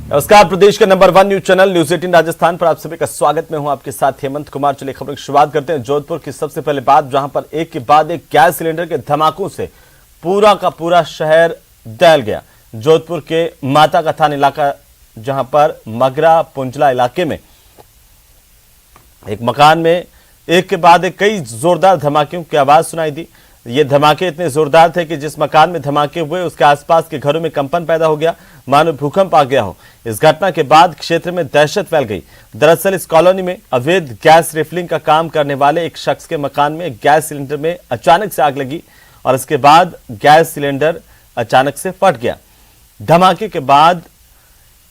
नमस्कार, प्रदेश के number 1 news channel news 18 Rajasthan पर आप सभी का स्वागत। में हूं आपके साथ हेमंत कुमार। चलिए खबरों की शुरुआत करते हैं जोधपुर की सबसे पहले बात, जहां पर एक के बाद एक गैस सिलेंडर के धमाकों से पूरा का पूरा शहर दहल गया। जोधपुर के माता का थान इलाका, जहां पर मगरा पुंजला इलाके में एक मकान में एक के बाद एक कई जोरदार धमाकों की आवाज सुनाई दी। ये धमाके इतने जोरदार थे कि जिस मकान में धमाके हुए उसके आसपास के घरों में कंपन पैदा हो गया, मानो भूकंप आ गया हो। इस घटना के बाद क्षेत्र में दहशत फैल गई। दरअसल इस कॉलोनी में अवैध गैस रिफिलिंग का काम करने वाले एक शख्स के मकान में गैस सिलेंडर में अचानक से आग लगी और इसके बाद गैस सिलेंडर अचानक से फट गया। धमाके के बाद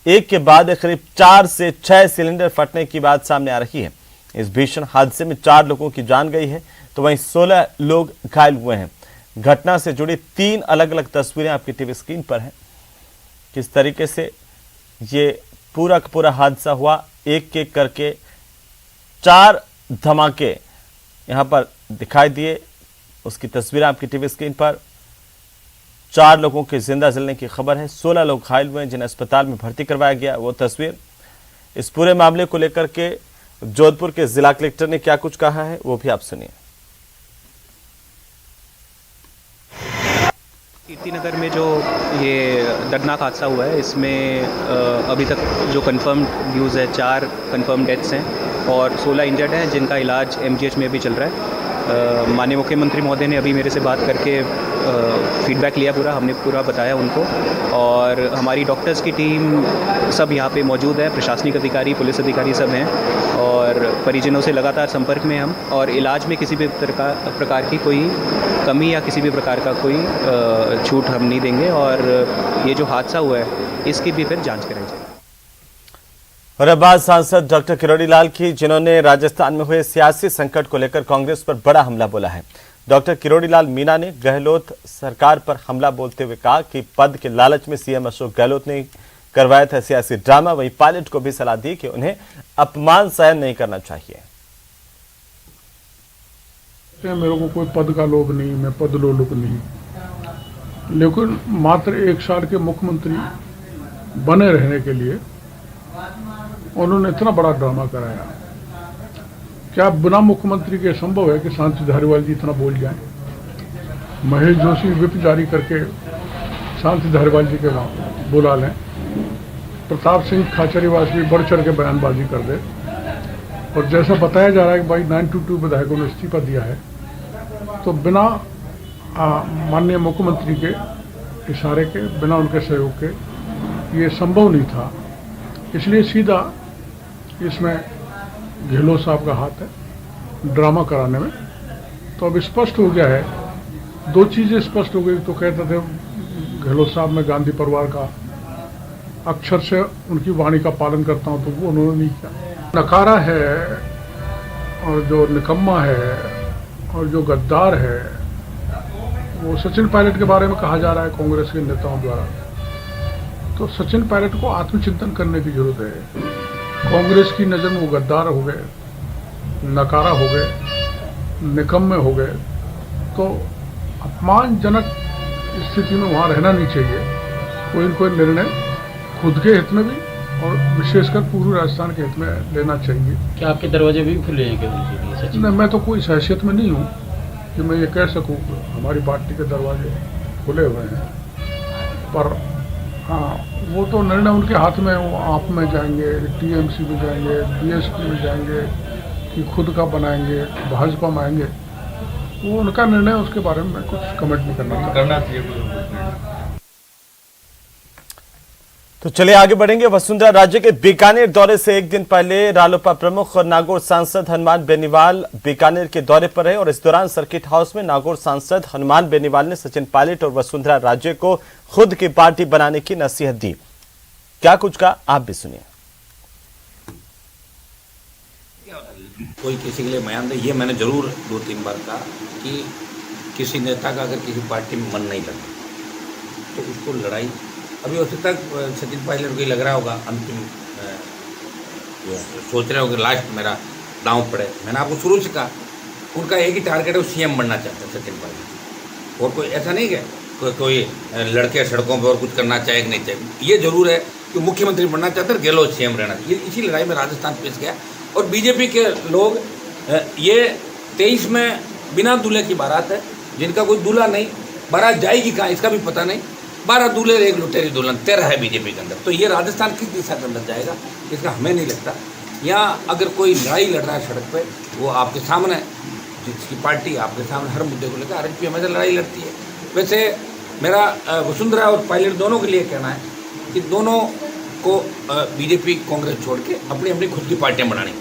एक के बाद करीब 4 से 6 सिलेंडर फटने की बात सामने आ रही है। इस भीषण हादसे में 4 लोगों की जान गई है तो वहीं 16 लोग घायल हुए हैं। घटना से जुड़ी 3 अलग अलग तस्वीरें आपकी टीवी स्क्रीन पर हैं। किस तरीके से ये पूरा का पूरा हादसा हुआ, एक एक करके 4 धमाके यहां पर दिखाई दिए, उसकी तस्वीरें आपकी टीवी स्क्रीन पर। 4 लोगों के जिंदा जलने की खबर है, 16 लोग घायल हुए हैं जिन्हें अस्पताल में भर्ती करवाया गया। वो तस्वीर, इस पूरे मामले को लेकर के जोधपुर के जिला कलेक्टर ने क्या कुछ कहा है वो भी आप सुनिए। कीर्तिनगर में जो ये दर्दनाक हादसा हुआ है, इसमें अभी तक जो कंफर्म्ड न्यूज़ है 4 कंफर्म डेथ्स हैं और 16 इंजर्ड हैं जिनका इलाज एमजीएच में भी चल रहा है। माननीय मुख्यमंत्री महोदय ने अभी मेरे से बात करके फीडबैक लिया, हमने पूरा बताया उनको, और हमारी डॉक्टर्स की टीम सब यहाँ पे मौजूद है, प्रशासनिक अधिकारी, पुलिस अधिकारी सब हैं और परिजनों से लगातार संपर्क में हम, और इलाज में किसी भी प्रकार की कोई कमी या किसी भी प्रकार का कोई छूट हम नहीं देंगे और ये जो हादसा हुआ है इसकी भी फिर जांच कराई जाएगी। और अब बात सांसद डॉक्टर किरोड़ी लाल की, जिन्होंने राजस्थान में हुए सियासी संकट को लेकर कांग्रेस पर बड़ा हमला बोला है। डॉक्टर किरोड़ी लाल मीणा ने गहलोत सरकार पर हमला बोलते हुए कहा कि पद के लालच में सीएम अशोक गहलोत ने करवाया था सियासी ड्रामा। वहीं पायलट को भी सलाह दी कि उन्हें अपमान सहन नहीं करना चाहिए। मेरे को कोई पद का लोभ नहीं, मैं पद लोलुप नहीं, लेकिन मात्र 1 साल के मुख्यमंत्री बने रहने के लिए उन्होंने इतना बड़ा ड्रामा कराया। क्या बिना मुख्यमंत्री के संभव है कि शांति धारीवाल जी इतना बोल जाएं? महेश जोशी विप जारी करके शांति धारीवाल जी के वहाँ बुला लें, प्रताप सिंह खाचरीवास भी बढ़ चढ़ के बयानबाजी कर दे, और जैसा बताया जा रहा है कि भाई 922 विधायकों ने इस्तीफा दिया है, तो बिना माननीय मुख्यमंत्री के इशारे के, बिना उनके सहयोग के ये संभव नहीं था। इसलिए सीधा इसमें गहलोत साहब का हाथ है ड्रामा कराने में। तो अब स्पष्ट हो गया है, 2 चीज़ें स्पष्ट हो गई। तो कहते थे गहलोत साहब मैं गांधी परिवार का अक्षर से उनकी वाणी का पालन करता हूं, तो वो उन्होंने नहीं किया। नकारा है और जो निकम्मा है और जो गद्दार है, वो सचिन पायलट के बारे में कहा जा रहा है कांग्रेस के नेताओं द्वारा। तो सचिन पायलट को आत्मचिंतन करने की जरूरत है। कांग्रेस की नज़र में वो गद्दार हो गए, नकारा हो गए, निकम्मे हो गए, तो अपमानजनक स्थिति में वहाँ रहना नहीं चाहिए। कोई न कोई निर्णय खुद के हित में भी और विशेषकर पूर्वी राजस्थान के हित में लेना चाहिए। क्या आपके दरवाजे भी खुले हैं क्या उनके लिए? सचिन, नहीं, मैं तो कोई हैसियत में नहीं हूँ कि मैं ये कह सकूँ हमारी पार्टी के दरवाजे खुले हुए हैं, पर हाँ, वो तो निर्णय उनके हाथ में। वो आप में जाएंगे, टीएमसी में जाएंगे, बीएसपी में जाएंगे कि खुद का बनाएंगे, भाजपा में आएंगे, वो उनका निर्णय, उसके बारे में मैं कुछ कमेंट नहीं करना चाहिए। तो चलिए आगे बढ़ेंगे। वसुंधरा राज्य के बीकानेर दौरे से एक दिन पहले रालोपा प्रमुख और नागौर सांसद हनुमान बेनीवाल बीकानेर के दौरे पर रहे और इस दौरान सर्किट हाउस में नागौर सांसद हनुमान बेनीवाल ने सचिन पायलट और वसुंधरा राज्य को खुद की पार्टी बनाने की नसीहत दी। क्या कुछ कहा आप भी सुनिए। कोई किसी के लिए बयान दे, ये मैंने जरूर 2-3 बार कहा कि किसी नेता का अगर किसी पार्टी में मन नहीं लगता तो उसको लड़ाई, अभी उससे तक सचिन पायलट को लग रहा होगा अंतिम सोच रहे होंगे लास्ट मेरा दांव पड़े। मैंने आपको शुरू से कहा उनका एक ही टारगेट है, वो सीएम बनना चाहते हैं सचिन पायलट, और कोई ऐसा नहीं है कोई लड़के सड़कों पर और कुछ करना चाहे कि नहीं चाहे। ये जरूर है कि मुख्यमंत्री बनना चाहते हैं, गहलोत सीएम रहना चाहिए। इसी लड़ाई में राजस्थान पिस गया और बीजेपी के लोग ये 23 में बिना दूल्हे की बारात है, जिनका कोई दूल्हा नहीं, बारात जाएगी कहाँ इसका भी पता नहीं, 12 दूल्हे एक लुटेरी दुल्हन 13 है बीजेपी के अंदर। तो ये राजस्थान किस दिशा के अंदर जाएगा इसका हमें नहीं लगता। यहाँ अगर कोई लड़ाई लड़ रहा है सड़क पे, वो आपके सामने, जिसकी पार्टी आपके सामने हर मुद्दे को लेकर आरएसपी हमेशा लड़ाई लड़ती है। वैसे मेरा वसुंधरा और पायलट दोनों के लिए कहना है कि दोनों को बीजेपी कांग्रेस छोड़ के अपनी अपनी खुद की पार्टियां बनानी।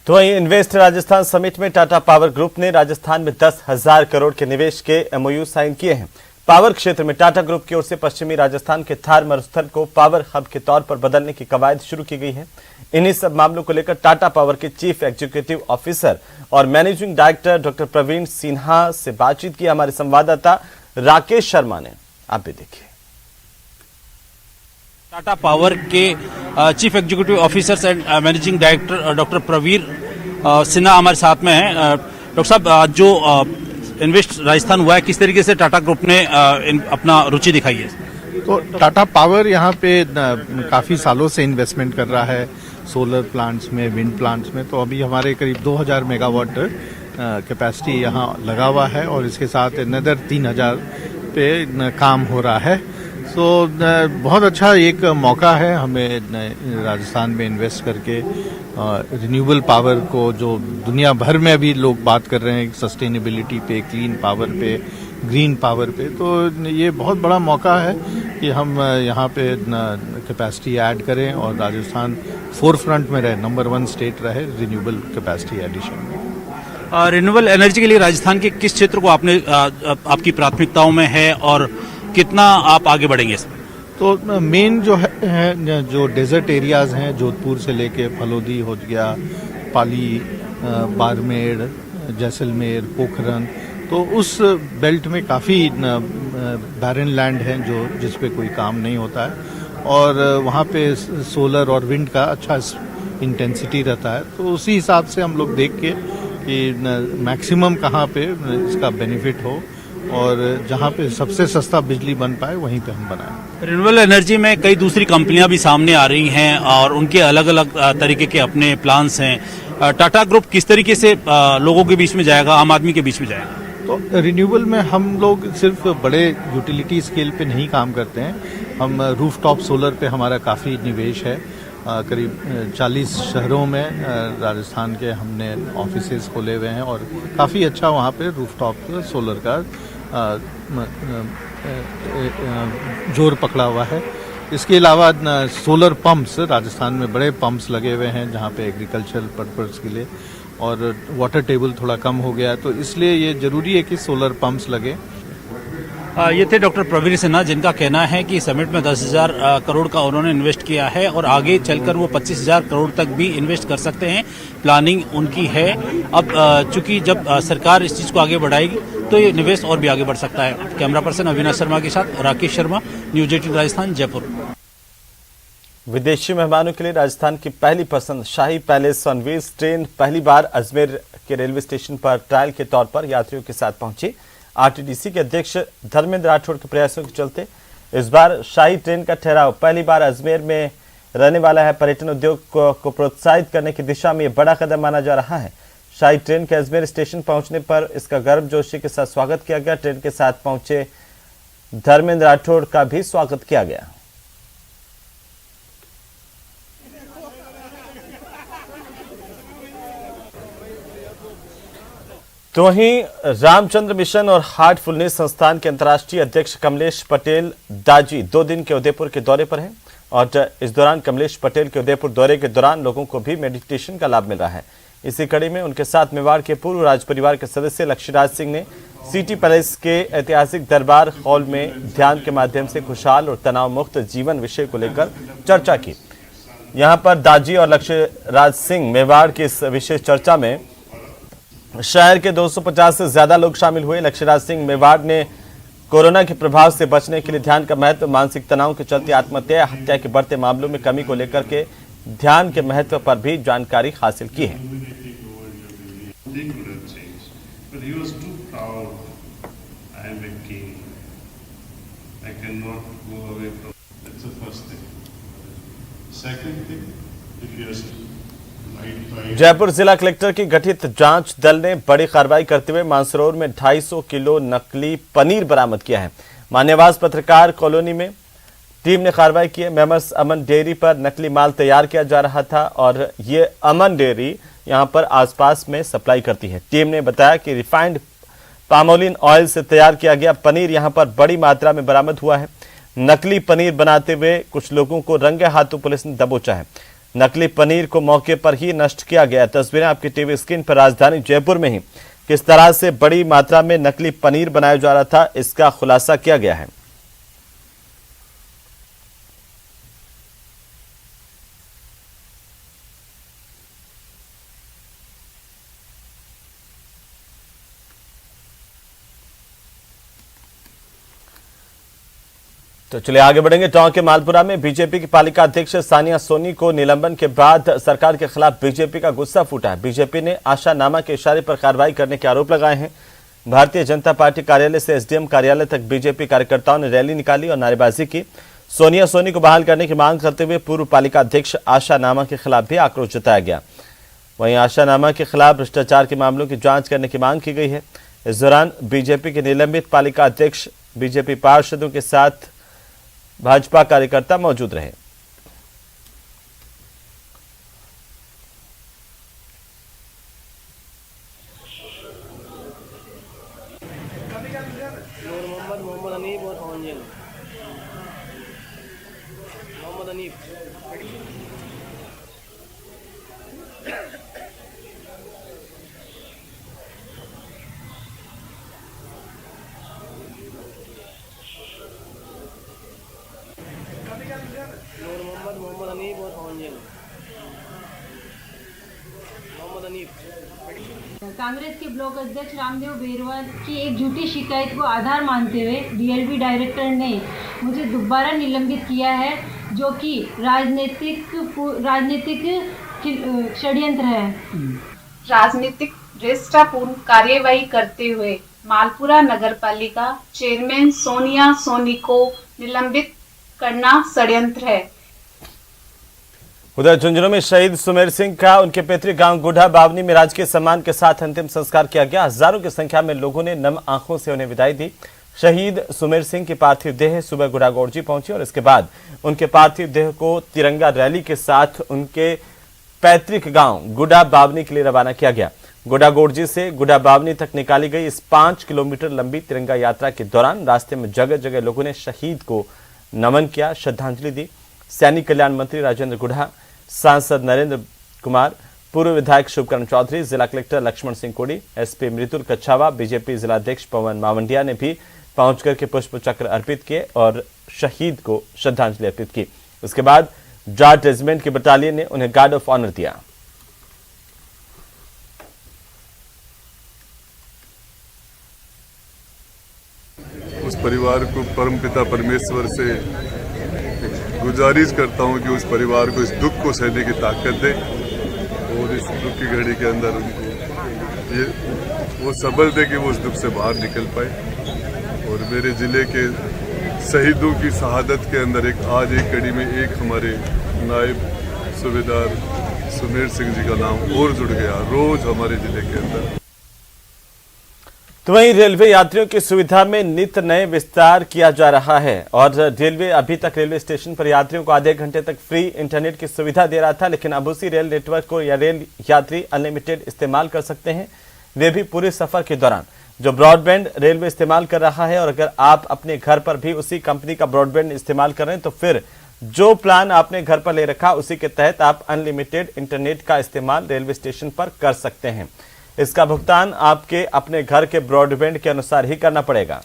तो वहीं इन्वेस्ट राजस्थान समिट में टाटा पावर ग्रुप ने राजस्थान में 10,000 करोड़ के निवेश के एमओयू साइन किए हैं। पावर क्षेत्र में टाटा ग्रुप की ओर से पश्चिमी राजस्थान के थार मरुस्थल को पावर हब के तौर पर बदलने की कवायद शुरू की गई है। इन्हीं सब मामलों को लेकर टाटा पावर के चीफ एग्जीक्यूटिव ऑफिसर और managing director doctor Praveen Sinha से बातचीत की हमारे संवाददाता राकेश शर्मा ने। आप भी देखिए। टाटा पावर के chief executive officers and managing director doctor Pravir Sinha हमारे साथ में हैं। डॉक्टर साहब, जो इन्वेस्ट राजस्थान हुआ है, किस तरीके से टाटा ग्रुप ने अपना रुचि दिखाई है? तो टाटा पावर यहाँ पे काफ़ी सालों से इन्वेस्टमेंट कर रहा है सोलर प्लांट्स में, विंड प्लांट्स में। तो अभी हमारे करीब 2000 मेगावाट कैपेसिटी यहाँ लगा हुआ है और इसके साथ अनदर 3000 पे काम हो रहा है। तो बहुत अच्छा एक मौका है हमें राजस्थान में इन्वेस्ट करके रिन्यूएबल पावर को, जो दुनिया भर में अभी लोग बात कर रहे हैं सस्टेनेबिलिटी पे, क्लीन पावर पे, ग्रीन पावर पे, तो ये बहुत बड़ा मौका है कि हम यहाँ पे कैपेसिटी ऐड करें और राजस्थान फोरफ्रंट में रहे, नंबर 1 स्टेट रहे रिन्यूएबल कैपेसिटी एडिशन में। रिन्यूएबल एनर्जी के लिए राजस्थान के किस क्षेत्र को आपकी प्राथमिकताओं में है और कितना आप आगे बढ़ेंगे इसमें? तो मेन जो है जो डेजर्ट एरियाज हैं, जोधपुर से लेके फलोदी हो गया, पाली, बाड़मेर, जैसलमेर, पोखरन, तो उस बेल्ट में काफ़ी बैरन लैंड है जो जिस पे कोई काम नहीं होता है और वहाँ पे सोलर और विंड का अच्छा इंटेंसिटी रहता है। तो उसी हिसाब से हम लोग देख के कि मैक्सिमम कहाँ पे इसका बेनिफिट हो और जहाँ पे सबसे सस्ता बिजली बन पाए वहीं पे हम बनाएं। रिन्यूएबल एनर्जी में कई दूसरी कंपनियां भी सामने आ रही हैं और उनके अलग अलग तरीके के अपने प्लान्स हैं। टाटा ग्रुप किस तरीके से लोगों के बीच में जाएगा, आम आदमी के बीच में जाएगा? तो रिन्यूएबल में हम लोग सिर्फ बड़े यूटिलिटी स्केल पे नहीं काम करते हैं, हम रूफटॉप सोलर पे हमारा काफ़ी निवेश है। करीब 40 शहरों में राजस्थान के हमने ऑफिसेज खोले हुए हैं और काफ़ी अच्छा वहाँ पे रूफटॉप सोलर का जोर पकड़ा हुआ है। इसके अलावा सोलर पंप्स, राजस्थान में बड़े पंप्स लगे हुए हैं जहाँ पे एग्रीकल्चरल पर्पस के लिए, और वाटर टेबल थोड़ा कम हो गया है, तो इसलिए ये जरूरी है कि सोलर पंप्स लगे। ये थे डॉक्टर प्रवीर सिन्हा, जिनका कहना है कि समिट में 10,000 करोड़ का उन्होंने इन्वेस्ट किया है और आगे चलकर वो 25,000 करोड़ तक भी इन्वेस्ट कर सकते हैं। प्लानिंग उनकी है। अब चूंकि जब सरकार इस चीज़ को आगे बढ़ाएगी तो ये निवेश और भी आगे बढ़ सकता है। कैमरा पर्सन अविनाश शर्मा के साथ राकेश शर्मा, न्यूज 18 राजस्थान, जयपुर। विदेशी मेहमानों के लिए राजस्थान की पहली पसंद शाही पैलेस ऑन व्हील्स ट्रेन पहली बार अजमेर के रेलवे स्टेशन पर ट्रायल के तौर पर यात्रियों के साथ पहुंची। आरटीडीसी के अध्यक्ष धर्मेंद्र राठौड़ के प्रयासों के चलते इस बार शाही ट्रेन का ठहराव पहली बार अजमेर में रहने वाला है। पर्यटन उद्योग को प्रोत्साहित करने की दिशा में यह बड़ा कदम माना जा रहा है। शाही ट्रेन के अजमेर स्टेशन पहुंचने पर इसका गर्मजोशी के साथ स्वागत किया गया। ट्रेन के साथ पहुंचे धर्मेंद्र राठौड़ का भी स्वागत किया गया। तो वहीं रामचंद्र मिशन और हार्टफुलनेस संस्थान के अंतर्राष्ट्रीय अध्यक्ष कमलेश पटेल दाजी 2 दिन के उदयपुर के दौरे पर हैं और इस दौरान कमलेश पटेल के उदयपुर दौरे के दौरान लोगों को भी मेडिटेशन का लाभ मिल रहा है। इसी कड़ी में उनके साथ मेवाड़ के पूर्व राज परिवार के सदस्य लक्ष्यराज सिंह ने सिटी पैलेस के ऐतिहासिक दरबार हॉल में ध्यान के माध्यम से खुशहाल और तनाव मुक्त जीवन विषय को लेकर चर्चा की। यहां पर दाजी और लक्ष्यराज सिंह मेवाड़ की इस विशेष चर्चा में शहर के 250 से ज्यादा लोग शामिल हुए। लक्ष्यराज सिंह मेवाड़ ने कोरोना के प्रभाव से बचने के लिए ध्यान का महत्व, मानसिक तनाव के चलते आत्महत्या, हत्या के बढ़ते मामलों में कमी को लेकर के ध्यान के महत्व पर भी जानकारी हासिल की है। I cannot go away from. That's the first thing. Second thing, if you are right by. Jaipur जिला कलेक्टर की गठित जांच दल ने बड़ी कार्रवाई करते हुए मानसरोवर में 250 किलो नकली पनीर बरामद किया है। मान्यवास पत्रकार कॉलोनी में टीम ने कार्रवाई की है। मेमर्स अमन डेयरी पर नकली माल तैयार किया जा रहा था और ये अमन डेयरी यहां पर आसपास में सप्लाई करती है। टीम ने बताया कि रिफाइंड पामोलिन ऑयल से तैयार किया गया पनीर यहां पर बड़ी मात्रा में बरामद हुआ है। नकली पनीर बनाते हुए कुछ लोगों को रंगे हाथों पुलिस ने दबोचा है। नकली पनीर को मौके पर ही नष्ट किया गया। तस्वीरें आपकी टीवी स्क्रीन पर राजधानी जयपुर में ही किस तरह से बड़ी मात्रा में नकली पनीर बनाया जा रहा था, इसका खुलासा किया गया है। तो चलिए आगे बढ़ेंगे। टाउन के मालपुरा में बीजेपी की पालिका अध्यक्ष सानिया सोनी को निलंबन के बाद सरकार के खिलाफ बीजेपी का गुस्सा फूटा है। बीजेपी ने आशानामा के इशारे पर कार्रवाई करने के आरोप लगाए हैं। भारतीय जनता पार्टी कार्यालय से एसडीएम कार्यालय तक बीजेपी कार्यकर्ताओं ने रैली निकाली और नारेबाजी की। सोनिया सोनी को बहाल करने की मांग करते हुए पूर्व पालिका अध्यक्ष आशानामा के खिलाफ भी आक्रोश जताया गया। वहीं आशानामा के खिलाफ भ्रष्टाचार के मामलों की जांच करने की मांग की गई है। इस दौरान बीजेपी के निलंबित पालिका अध्यक्ष, बीजेपी पार्षदों के साथ भाजपा कार्यकर्ता मौजूद रहे। कांग्रेस के ब्लॉक अध्यक्ष रामदेव बेरवा की एक झूठी शिकायत को आधार मानते हुए डीएलपी डायरेक्टर ने मुझे दोबारा निलंबित किया है, जो कि राजनीतिक षड्यंत्र है। राजनीतिक भ्रष्टाचारपूर्ण कार्यवाही करते हुए मालपुरा नगर पालिका चेयरमैन सोनिया सोनी को निलंबित करना षड्यंत्र है। उधर झुंझुनू में शहीद सुमेर सिंह का उनके पैतृक गांव गुढ़ा बावनी में राजकीय सम्मान के साथ अंतिम संस्कार किया गया। हजारों की संख्या में लोगों ने नम आंखों से उन्हें विदाई दी। शहीद सुमेर सिंह की पार्थिव देह सुबह गुढ़ा गोड़जी पहुंची और इसके बाद उनके पार्थिव देह को तिरंगा रैली के साथ उनके पैतृक गांव गुढ़ा बावनी के लिए रवाना किया गया। गुढ़ा गोड़जी से गुढ़ा बावनी तक निकाली गई इस 5 किलोमीटर लंबी तिरंगा यात्रा के दौरान रास्ते में जगह जगह लोगों ने शहीद को नमन किया, श्रद्धांजलि दी। सैनिक कल्याण मंत्री राजेंद्र गुढ़ा, सांसद नरेंद्र कुमार, पूर्व विधायक शुभकरण चौधरी, जिला कलेक्टर लक्ष्मण सिंह कोड़ी, एसपी मृदुल कच्छावा, बीजेपी जिलाध्यक्ष पवन मावंडिया ने भी पहुंचकर के पुष्प चक्र अर्पित किए और शहीद को श्रद्धांजलि अर्पित की। उसके बाद जाट रेजिमेंट की बटालियन ने उन्हें गार्ड ऑफ ऑनर दिया। उस परिवार को परमपिता परमेश्वर से गुजारिश करता हूं कि उस परिवार को इस दुख को सहने की ताकत दे और इस दुख की घड़ी के अंदर उनको ये वो सबल दे कि वो उस दुख से बाहर निकल पाए। और मेरे जिले के शहीदों की शहादत के अंदर आज एक कड़ी में एक हमारे नायब सूबेदार सुमेर सिंह जी का नाम और जुड़ गया रोज हमारे जिले के अंदर। तो वहीं रेलवे यात्रियों की सुविधा में नित नए विस्तार किया जा रहा है और रेलवे अभी तक रेलवे स्टेशन पर यात्रियों को आधे घंटे तक फ्री इंटरनेट की सुविधा दे रहा था, लेकिन अब उसी रेल नेटवर्क को या रेल यात्री अनलिमिटेड इस्तेमाल कर सकते हैं, वे भी पूरे सफर के दौरान। जो ब्रॉडबैंड रेलवे इस्तेमाल कर रहा है और अगर आप अपने घर पर भी उसी कंपनी का ब्रॉडबैंड इस्तेमाल कर रहे हैं तो फिर जो प्लान आपने घर पर ले रखा उसी के तहत आप अनलिमिटेड इंटरनेट का इस्तेमाल रेलवे स्टेशन पर कर सकते हैं। इसका भुगतान आपके अपने घर के ब्रॉडबैंड के अनुसार ही करना पड़ेगा।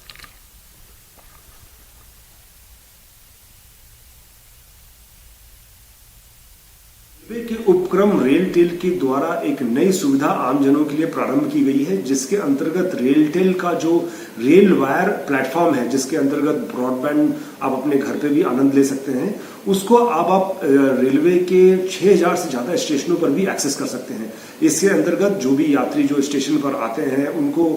रेलवे के उपक्रम रेलटेल के द्वारा एक नई सुविधा आमजनों के लिए प्रारंभ की गई है, जिसके अंतर्गत रेलटेल का जो रेल वायर प्लेटफॉर्म है, जिसके अंतर्गत ब्रॉडबैंड आप अपने घर पे भी आनंद ले सकते हैं, उसको अब आप रेलवे के 6000 से ज्यादा स्टेशनों पर भी एक्सेस कर सकते हैं। इसके अंतर्गत जो भी यात्री जो स्टेशन पर आते हैं उनको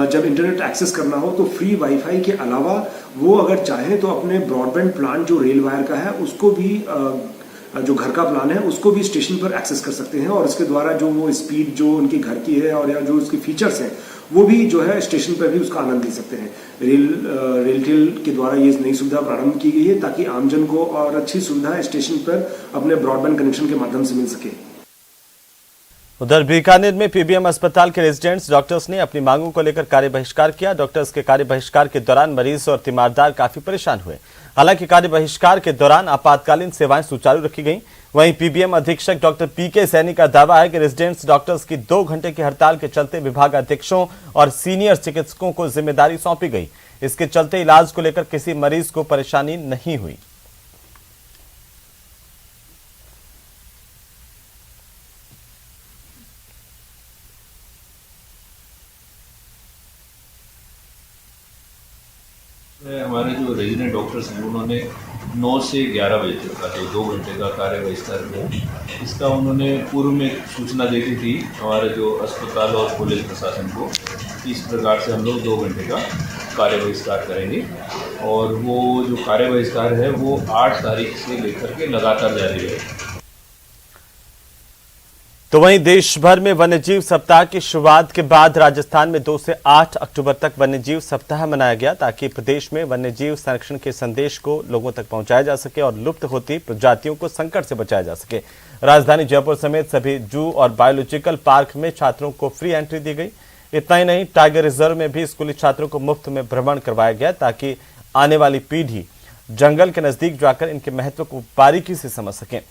जब इंटरनेट एक्सेस करना हो तो फ्री वाईफाई के अलावा वो अगर चाहें तो अपने ब्रॉडबैंड प्लान जो रेल वायर का है उसको भी जो घर का प्लान है उसको भी स्टेशन पर एक्सेस कर सकते हैं, और इसके द्वारा जो वो स्पीड जो उनके घर की है और या जो उसके फीचर्स हैं वो भी जो है स्टेशन पर भी उसका आनंद ले सकते हैं। रेलटेल के द्वारा ये नई सुविधा प्रारंभ की गई है ताकि आमजन को और अच्छी सुविधा स्टेशन पर अपने ब्रॉडबैंड कनेक्शन के माध्यम से मिल सके। उधर बीकानेर में पीबीएम अस्पताल के रेजिडेंट्स डॉक्टर्स ने अपनी मांगों को लेकर कार्य बहिष्कार किया। डॉक्टर्स के कार्य बहिष्कार के दौरान मरीज और तीमारदार काफी परेशान हुए। हालांकि कार्य बहिष्कार के दौरान आपातकालीन सेवाएं सुचारू रखी गईं। वहीं पीबीएम अधीक्षक डॉक्टर पीके सैनी का दावा है कि रेजिडेंट्स डॉक्टर्स की 2 घंटे की हड़ताल के चलते विभागाध्यक्षों और सीनियर चिकित्सकों को जिम्मेदारी सौंपी गई। इसके चलते इलाज को लेकर किसी मरीज को परेशानी नहीं हुई। हमारे जो रेजिडेंट डॉक्टर्स हैं उन्होंने 9 से 11 बजे तक का जो 2 घंटे का कार्य बहिष्कार किया। इसका उन्होंने पूर्व में सूचना दे दी थी हमारे जो अस्पताल और कॉलेज प्रशासन को, इस प्रकार से हम लोग 2 घंटे का कार्य बहिष्कार करेंगे। और वो जो कार्य बहिष्कार है वो 8 तारीख से लेकर के लगातार जारी रहेगा। तो वहीं देश भर में वन्यजीव सप्ताह की शुरुआत के बाद राजस्थान में 2 से 8 अक्टूबर तक वन्यजीव सप्ताह मनाया गया ताकि प्रदेश में वन्यजीव संरक्षण के संदेश को लोगों तक पहुंचाया जा सके और लुप्त होती प्रजातियों को संकट से बचाया जा सके। राजधानी जयपुर समेत सभी जू और बायोलॉजिकल पार्क में छात्रों को फ्री एंट्री दी गई। इतना ही नहीं, टाइगर रिजर्व में भी स्कूली छात्रों को मुफ्त में भ्रमण करवाया गया ताकि आने वाली पीढ़ी जंगल के नजदीक जाकर इनके महत्व को बारीकी से समझ सकें।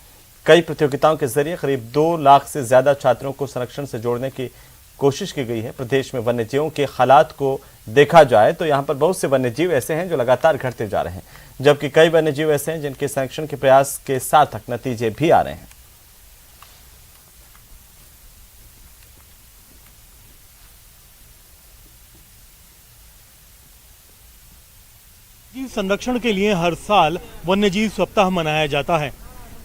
कई प्रतियोगिताओं के जरिए करीब 2 लाख से ज्यादा छात्रों को संरक्षण से जोड़ने की कोशिश की गई है। प्रदेश में वन्यजीवों के हालात को देखा जाए तो यहाँ पर बहुत से वन्यजीव ऐसे हैं जो लगातार घटते जा रहे हैं, जबकि कई वन्यजीव ऐसे हैं जिनके संरक्षण के प्रयास के सार्थक नतीजे भी आ रहे हैं। वन्यजीव संरक्षण के लिए हर साल वन्यजीव सप्ताह मनाया जाता है।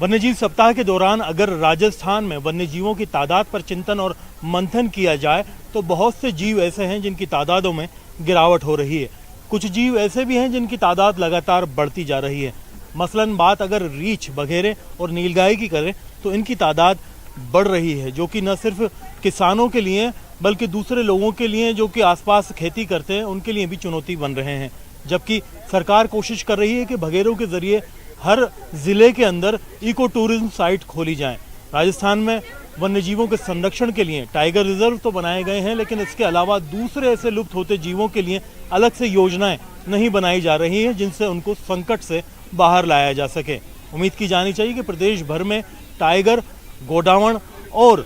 वन्यजीव सप्ताह के दौरान अगर राजस्थान में वन्यजीवों की तादाद पर चिंतन और मंथन किया जाए तो बहुत से जीव ऐसे हैं जिनकी तादादों में गिरावट हो रही है। कुछ जीव ऐसे भी हैं जिनकी तादाद लगातार बढ़ती जा रही है। मसलन बात अगर रीछ, बघेरे और नीलगाय की करें तो इनकी तादाद बढ़ रही है, जो कि न सिर्फ किसानों के लिए बल्कि दूसरे लोगों के लिए जो कि आसपास खेती करते हैं उनके लिए भी चुनौती बन रहे हैं। जबकि सरकार कोशिश कर रही है कि बघेरों के जरिए हर जिले के अंदर इको टूरिज्म साइट खोली जाएं। राजस्थान में वन्यजीवों के संरक्षण के लिए टाइगर रिजर्व तो बनाए गए हैं, लेकिन इसके अलावा दूसरे ऐसे लुप्त होते जीवों के लिए अलग से योजनाएं नहीं बनाई जा रही हैं जिनसे उनको संकट से बाहर लाया जा सके। उम्मीद की जानी चाहिए कि प्रदेश भर में टाइगर, गोडावण और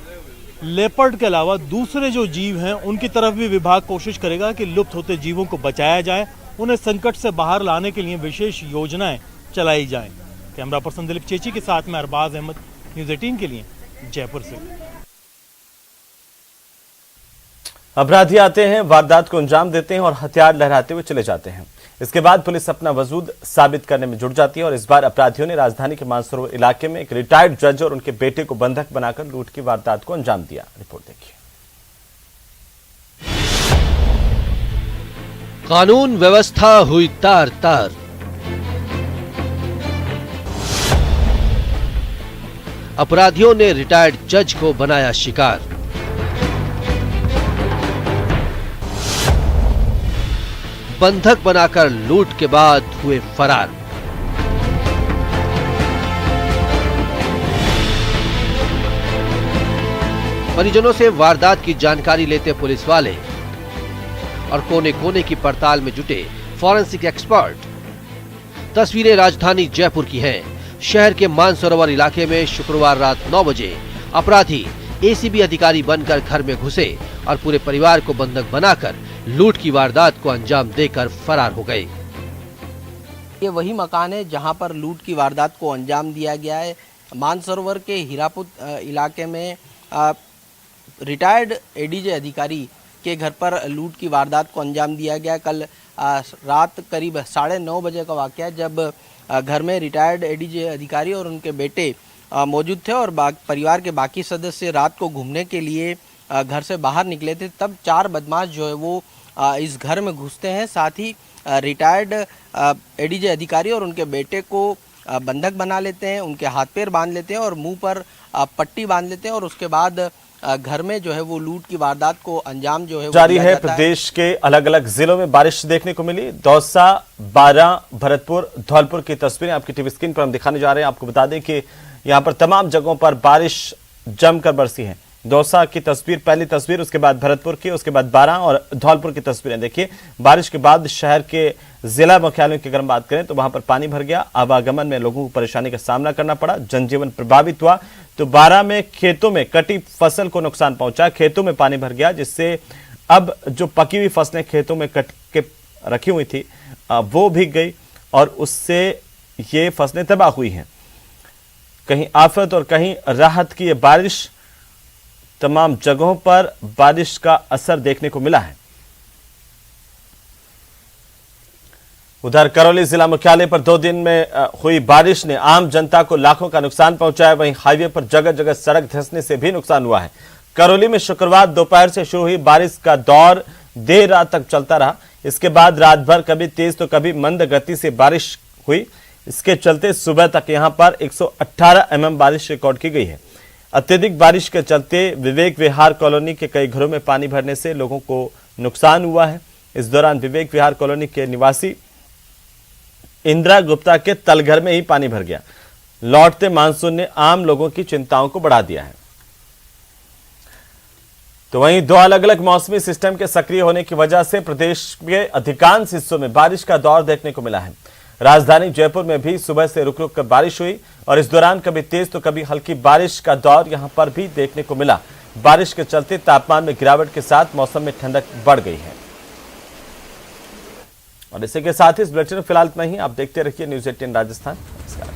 लेपर्ड के अलावा दूसरे जो जीव हैं उनकी तरफ भी विभाग कोशिश करेगा कि लुप्त होते जीवों को बचाया जाए, उन्हें संकट से बाहर लाने के लिए विशेष योजनाएं चलाई जाएं। कैमरा पर्सन दिलीप चेची के साथ में अरबाज अहमद, न्यूज़ 18 के लिए जयपुर से। अपराधी आते हैं, वारदात को अंजाम देते हैं और हथियार लहराते हुए चले जाते हैं। इसके बाद पुलिस अपना वजूद साबित करने में जुट जाती है और इस बार अपराधियों ने राजधानी के मानसरोवर इलाके में एक रिटायर्ड जज और उनके बेटे को बंधक बनाकर लूट की वारदात को अंजाम दिया। रिपोर्ट देखिए। कानून व्यवस्था हुई तार तार। अपराधियों ने रिटायर्ड जज को बनाया शिकार। बंधक बनाकर लूट के बाद हुए फरार। परिजनों से वारदात की जानकारी लेते पुलिस वाले और कोने कोने की पड़ताल में जुटे फॉरेंसिक एक्सपर्ट। तस्वीरें राजधानी जयपुर की हैं। शहर के मानसरोवर इलाके में शुक्रवार रात 9 बजे अपराधी एसीबी अधिकारी बनकर घर में घुसे और पूरे परिवार को बंधक बनाकर लूट की वारदात को अंजाम देकर फरार हो गए। ये वही मकान है जहां पर लूट की वारदात को अंजाम दिया गया है। मानसरोवर के हीरापुर इलाके में रिटायर्ड एडीजे अधिकारी के घर पर लूट की वारदात को अंजाम दिया गया। कल रात करीब 9:30 बजे का वाक़या है, जब घर में रिटायर्ड एडीजे अधिकारी और उनके बेटे मौजूद थे और परिवार के बाकी सदस्य रात को घूमने के लिए घर से बाहर निकले थे। तब 4 बदमाश जो है वो इस घर में घुसते हैं। साथ ही रिटायर्ड एडीजे अधिकारी और उनके बेटे को बंधक बना लेते हैं, उनके हाथ पैर बांध लेते हैं और मुंह पर पट्टी बांध लेते हैं और उसके बाद घर में जो है वो लूट की वारदात को अंजाम जो है वो जारी है। प्रदेश के अलग अलग जिलों में बारिश देखने को मिली। दौसा, बारां, भरतपुर, धौलपुर की तस्वीरें आपकी टीवी स्क्रीन पर हम दिखाने जा रहे हैं। आपको बता दें कि यहाँ पर तमाम जगहों पर बारिश जमकर बरसी है। दौसा की तस्वीर पहली तस्वीर, उसके बाद भरतपुर की, उसके बाद बारां और धौलपुर की तस्वीरें देखिए। बारिश के बाद शहर के जिला मुख्यालयों की अगर हम बात करें तो वहां पर पानी भर गया। आवागमन में लोगों को परेशानी का सामना करना पड़ा, जनजीवन प्रभावित हुआ। तो बारां में खेतों में कटी फसल को नुकसान पहुंचा, खेतों में पानी भर गया, जिससे अब जो पकी हुई फसलें खेतों में कट के रखी हुई थी वो भीग गई और उससे ये फसलें तबाह हुई हैं। कहीं आफत और कहीं राहत की ये बारिश, तमाम जगहों पर बारिश का असर देखने को मिला है। उधर करौली जिला मुख्यालय पर 2 दिन में हुई बारिश ने आम जनता को लाखों का नुकसान पहुंचाया। वहीं हाईवे पर जगह जगह सड़क धंसने से भी नुकसान हुआ है। करौली में शुक्रवार दोपहर से शुरू हुई बारिश का दौर देर रात तक चलता रहा। इसके बाद रात भर कभी तेज तो कभी मंद गति से बारिश हुई। इसके चलते सुबह तक यहां पर 118 mm बारिश रिकॉर्ड की गई है। अत्यधिक बारिश के चलते विवेक विहार कॉलोनी के कई घरों में पानी भरने से लोगों को नुकसान हुआ है। इस दौरान विवेक विहार कॉलोनी के निवासी इंदिरा गुप्ता के तलघर में ही पानी भर गया। लौटते मानसून ने आम लोगों की चिंताओं को बढ़ा दिया है। तो वहीं 2 अलग अलग मौसमी सिस्टम के सक्रिय होने की वजह से प्रदेश के अधिकांश हिस्सों में बारिश का दौर देखने को मिला है। राजधानी जयपुर में भी सुबह से रुक रुक कर बारिश हुई और इस दौरान कभी तेज तो कभी हल्की बारिश का दौर यहां पर भी देखने को मिला। बारिश के चलते तापमान में गिरावट के साथ मौसम में ठंडक बढ़ गई है। और इसी के साथ ही इस बुलेटिन में फिलहाल इतना ही। आप देखते रहिए न्यूज़ 18 राजस्थान। नमस्कार।